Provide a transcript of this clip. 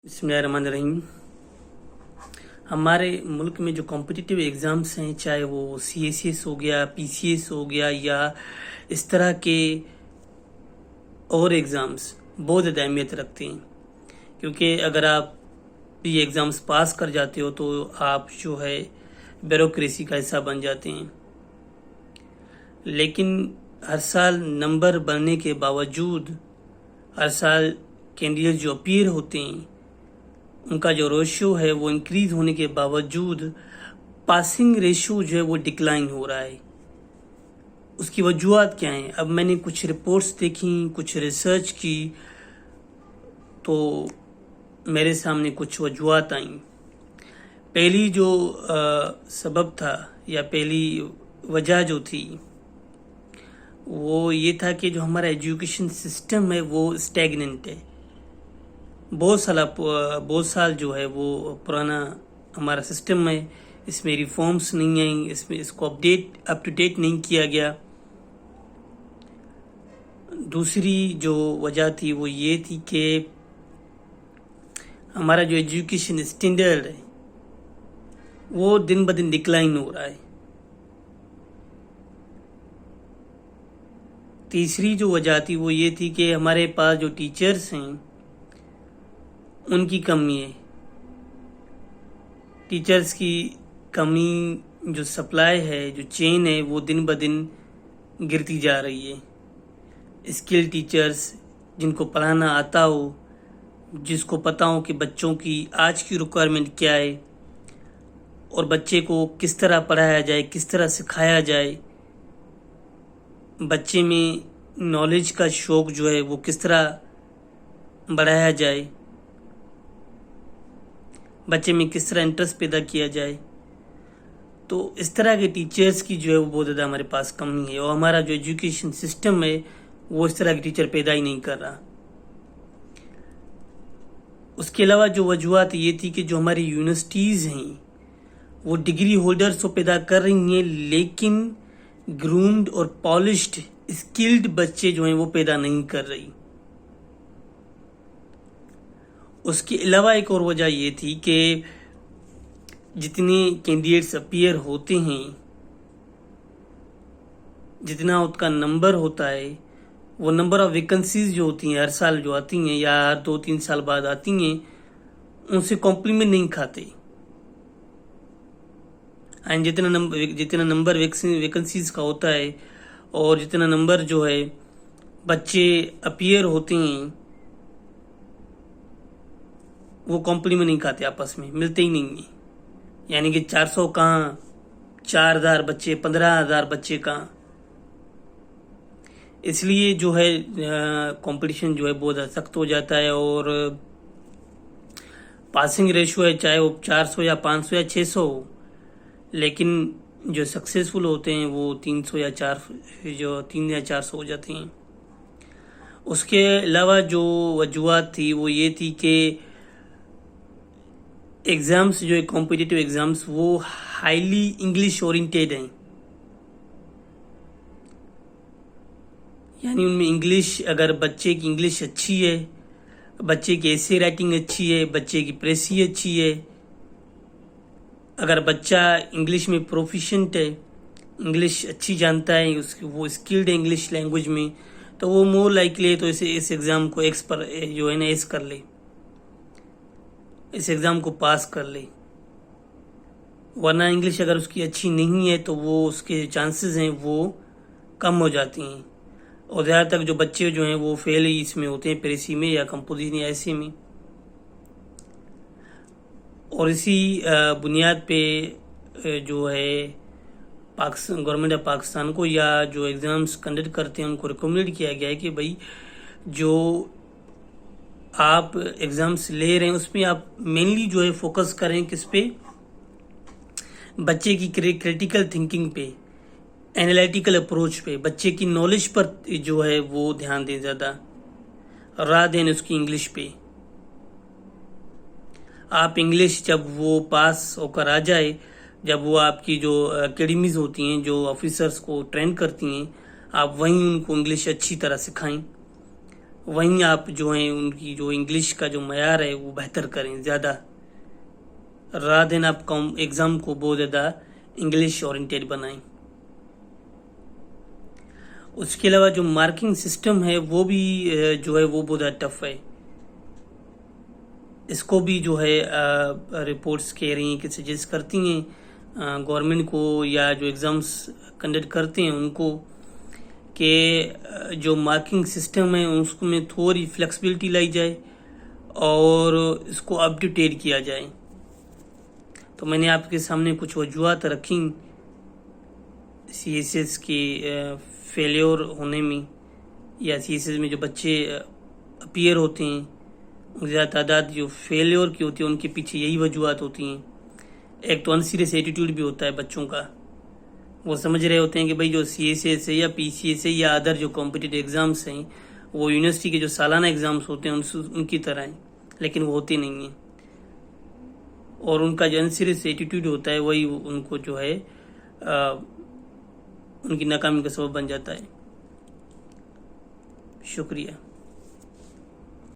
بسم اللہ الرحمن الرحیم۔ ہمارے ملک میں جو کمپٹیٹیو ایگزامس ہیں، چاہے وہ سی ایس سی ایس ہو گیا، پی سی ایس ہو گیا، یا اس طرح کے اور ایگزامس بہت زیادہ اہمیت رکھتے ہیں، کیونکہ اگر آپ یہ ایگزامس پاس کر جاتے ہو تو آپ جو ہے بیوروکریسی کا حصہ بن جاتے ہیں۔ لیکن ہر سال نمبر بننے کے باوجود، ہر سال کینڈیڈیٹ جو اپیئر ہوتے ہیں ان کا جو ریشو ہے وہ انکریز ہونے کے باوجود پاسنگ ریشو جو ہے وہ ڈکلائن ہو رہا ہے۔ اس کی وجوہات کیا ہیں؟ اب میں نے کچھ رپورٹس دیکھیں، کچھ ریسرچ کی، تو میرے سامنے کچھ وجوہات آئیں۔ پہلی جو سبب تھا یا پہلی وجہ جو تھی وہ یہ تھا کہ جو ہمارا ایجوکیشن سسٹم ہے وہ اسٹیگننٹ ہے۔ بہت سال جو ہے وہ پرانا ہمارا سسٹم ہے، اس میں ریفارمز نہیں آئیں، اس کو اپ ٹو ڈیٹ نہیں کیا گیا۔ دوسری جو وجہ تھی وہ یہ تھی کہ ہمارا جو ایجوکیشن اسٹینڈرڈ ہے وہ دن بدن ڈکلائن ہو رہا ہے۔ تیسری جو وجہ تھی وہ یہ تھی کہ ہمارے پاس جو ٹیچرز ہیں ان کی کمی ہے۔ ٹیچرز کی کمی، جو سپلائی ہے، جو چین ہے، وہ دن بدن گرتی جا رہی ہے۔ اسکل ٹیچرز جن کو پڑھانا آتا ہو، جس کو پتہ ہو کہ بچوں کی آج کی ریکوائرمنٹ کیا ہے اور بچے کو کس طرح پڑھایا جائے، کس طرح سکھایا جائے، بچے میں نالج کا شوق جو ہے وہ کس طرح بڑھایا جائے، بچے میں کس طرح انٹرسٹ پیدا کیا جائے۔ تو اس طرح کے ٹیچرز کی جو ہے وہ بہت زیادہ ہمارے پاس کمی ہے، اور ہمارا جو ایجوکیشن سسٹم ہے وہ اس طرح کے ٹیچر پیدا ہی نہیں کر رہا۔ اس کے علاوہ جو وجوہات یہ تھی کہ جو ہماری یونیورسٹیز ہیں وہ ڈگری ہولڈرز تو پیدا کر رہی ہیں، لیکن گرومڈ اور پالشڈ اسکلڈ بچے جو ہیں وہ پیدا نہیں کر رہی۔ اس کے علاوہ ایک اور وجہ یہ تھی کہ جتنے کینڈیڈیٹس اپیئر ہوتے ہیں، جتنا ان کا نمبر ہوتا ہے، وہ نمبر آف ویکنسیز جو ہوتی ہیں ہر سال جو آتی ہیں یا ہر 2-3 سال بعد آتی ہیں، ان سے کمپلیمنٹ نہیں کھاتے۔ جتنا نمبر ویکنسیز کا ہوتا ہے اور جتنا نمبر جو ہے بچے اپیئر ہوتے ہیں، وہ کمپلیمنٹ نہیں کھاتے، آپس میں ملتے ہی نہیں ہیں۔ یعنی کہ 400 کہاں، 4000 بچے، 15,000 بچے کہاں۔ اس لیے جو ہے کمپٹیشن جو ہے بہت زیادہ سخت ہو جاتا ہے، اور پاسنگ ریشو ہے چاہے وہ 400 یا 500 یا 600 ہو، لیکن جو سکسیسفل ہوتے ہیں وہ 300 یا 400 ہو جاتے ہیں۔ اس کے علاوہ جو وجوہات تھی وہ یہ تھی کہ ایگزامس جو ہے کمپٹیٹیو ایگزامس وہ ہائیلی انگلش اورینٹیڈ ہیں، یعنی ان میں انگلش، اگر بچے کی انگلش اچھی ہے، بچے کی ایسے رائٹنگ اچھی ہے، بچے کی پریسی اچھی ہے، اگر بچہ انگلش میں پروفیشنٹ ہے، انگلش اچھی جانتا ہے، وہ اسکلڈ ہے انگلش لینگویج میں، تو وہ مور لائکلی ہے تو اس ایگزام کو جو ہے نا ایس کر لے، اس ایگزام کو پاس کر لے۔ ورنہ انگلش اگر اس کی اچھی نہیں ہے تو وہ اس کے چانسز ہیں وہ کم ہو جاتی ہیں، اور زیادہ تر جو بچے جو ہیں وہ فیل ہی اس میں ہوتے ہیں، پریسی میں یا کمپوزیشن یا ایسے میں۔ اور اسی بنیاد پہ جو ہے گورنمنٹ آف پاکستان کو یا جو ایگزامس کنڈکٹ کرتے ہیں ان کو ریکمنڈ کیا گیا ہے کہ بھائی جو آپ ایگزامس لے رہے ہیں اس میں آپ مینلی جو ہے فوکس کریں کس پہ؟ بچے کی کریٹیکل تھنکنگ پہ، اینالائٹیکل اپروچ پہ، بچے کی نالج پر جو ہے وہ دھیان دیں زیادہ، راہ دیں اس کی انگلش پہ۔ آپ انگلش جب وہ پاس ہو کر آ جائے، جب وہ آپ کی جو اکیڈمیز ہوتی ہیں جو آفیسرز کو ٹرین کرتی ہیں، آپ وہیں ان کو انگلش اچھی طرح سکھائیں، وہیں آپ جو ہیں ان کی جو انگلش کا جو معیار ہے وہ بہتر کریں زیادہ، رات دن آپ ایگزام کو بہت زیادہ انگلش اورینٹیڈ بنائیں۔ اس کے علاوہ جو مارکنگ سسٹم ہے وہ بھی جو ہے وہ بہت زیادہ ٹف ہے۔ اس کو بھی جو ہے رپورٹس کہہ رہی ہیں کہ سجیسٹ کرتی ہیں گورنمنٹ کو یا جو ایگزامس کنڈکٹ کرتے ہیں ان کو کہ جو مارکنگ سسٹم ہے اس میں تھوڑی فلیکسیبلٹی لائی جائے اور اس کو اپ ٹو ڈیٹ کیا جائے۔ تو میں نے آپ کے سامنے کچھ وجوہات رکھیں سی ایس ایس کی فیلیور ہونے میں، یا سی ایس ایس میں جو بچے اپیئر ہوتے ہیں زیادہ تعداد جو فیلیور کی ہوتی ہے ان کے پیچھے یہی وجوہات ہوتی ہیں۔ ایک تو انسیریس ایٹیٹیوڈ بھی ہوتا ہے بچوں کا، وہ سمجھ رہے ہوتے ہیں کہ بھائی جو سی ایس ایس ہے یا پی سی ایس ہے یا ادر جو کمپٹیٹیو ایگزامس ہیں وہ یونیورسٹی کے جو سالانہ ایگزامس ہوتے ہیں ان کی طرح ہیں، لیکن وہ ہوتے نہیں ہیں، اور ان کا جو انسیریس ایٹیٹیوڈ ہوتا ہے وہی ان کو جو ہے ان کی ناکامی کا سبب بن جاتا ہے۔ شکریہ۔